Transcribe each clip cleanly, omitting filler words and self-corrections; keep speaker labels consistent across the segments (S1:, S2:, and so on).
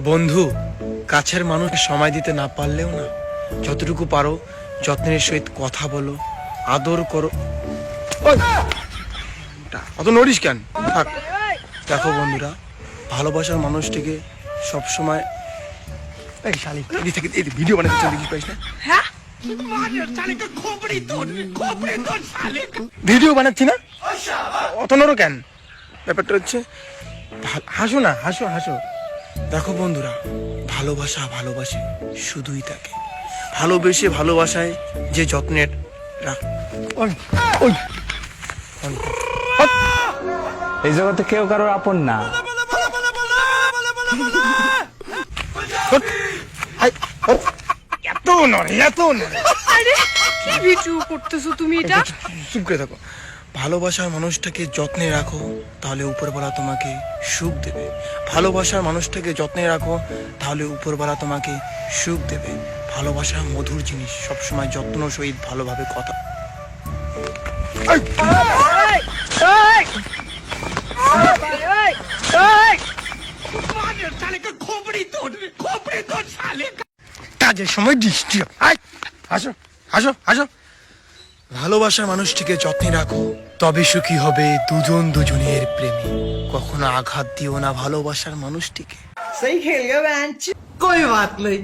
S1: বন্ধু, কাছের মানুষকে সময় দিতে না পারলেও না, যতটুকু পারো যত্নের সহিত কথা বলো, আদর করো। অত নড়িস কেন? থাক। দেখো বন্ধুরা, ভালোবাসার মানুষটিকে সবসময় ভিডিও বানাতে চলে পাইস না? ভিডিও বানাচ্ছি না, অত নড়ো কেন? ব্যাপারটা হচ্ছে হাসো না, হাসো হাসো। দেখো বন্ধুরা, ভালোবাসা ভালোবাসে শুধুই তাকে, ভালোবেসে ভালোবাসায় যে যত্নের
S2: এই জগতে কেউ কারোর আপন না।
S1: এত নড়ে, এত নড়ে।
S3: আরে কি ভিডিও করতেছো তুমি এটা?
S1: চুপ করে থাকো। ভালোবাসার মানুষটাকে যত্নে রাখো, তাহলে উপরবেলা তোমাকে সুখ দেবে। ভালোবাসার মানুষটাকে যত্নে রাখো, তাহলে উপরবেলা তোমাকে সুখ দেবে। ভালোবাসা মধুর জিনিস, সবসময় যত্ন সহিত ভালোভাবে কথা। কাজের সময় দৃষ্টি। হাসো হাসো হাসো। ভালোবাসার মানুষটিকে যত্নে রাখো, তবে সুখী হবে দুজন দুজনের প্রেমে। কখনো আঘাত দিও না ভালোবাসার মানুষটিকে।
S4: सही खेल गया बेंच कोई बात नहीं।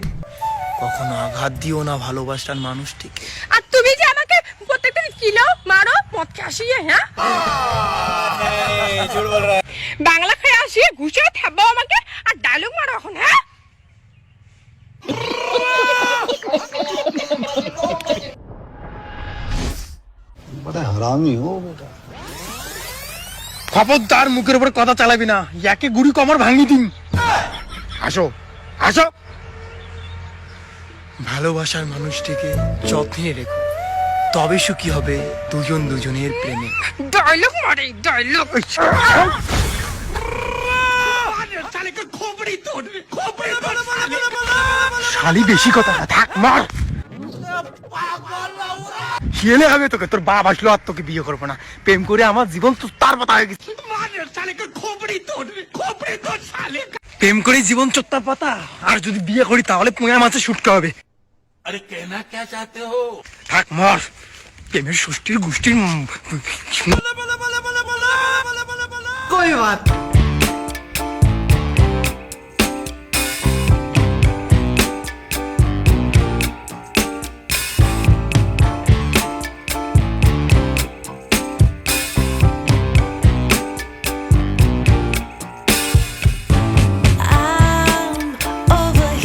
S1: কখনো আঘাত দিও না ভালোবাসার মানুষটিকে।
S3: আর তুমি যে আমাকে প্রত্যেকটা কিলো মারো মদ খেয়ে আসিয়ে, হ্যাঁ বাংলা খেয়ে আসিয়ে ঘুষে থাকবো আমাকে আর ডায়লগ মারো এখন, হ্যাঁ?
S5: बड़ा हरामी हो बेटा।
S1: খবরদার মুখের উপর কথা চালাবি না, একে গুড়ি কমর ভাঙি দিন। আসো আসো। ভালোবাসার মানুষটিকে যত্নে রেখো, তবে সুখী হবে দুজন দুজনের প্রেমে।
S3: ডায়লগ মারে ডায়লগ।
S1: শালি বেশি কথা না, থাক মার। খেলে হবে তোকে, তোর বাপ আসলো আর তোকে বিয়ে করবো না। প্রেম করে আমার জীবন তো তার পাতা হয়ে গেছে। প্রেম করে জীবন চোত্তার পাতা, আর যদি বিয়ে করি তাহলে পুঁয়া মাছে শুটতে হবে। আরে কেনা কে চাতে হো? থাক মর। প্রেমের ষষ্ঠীর গোষ্ঠীর
S4: कोई बात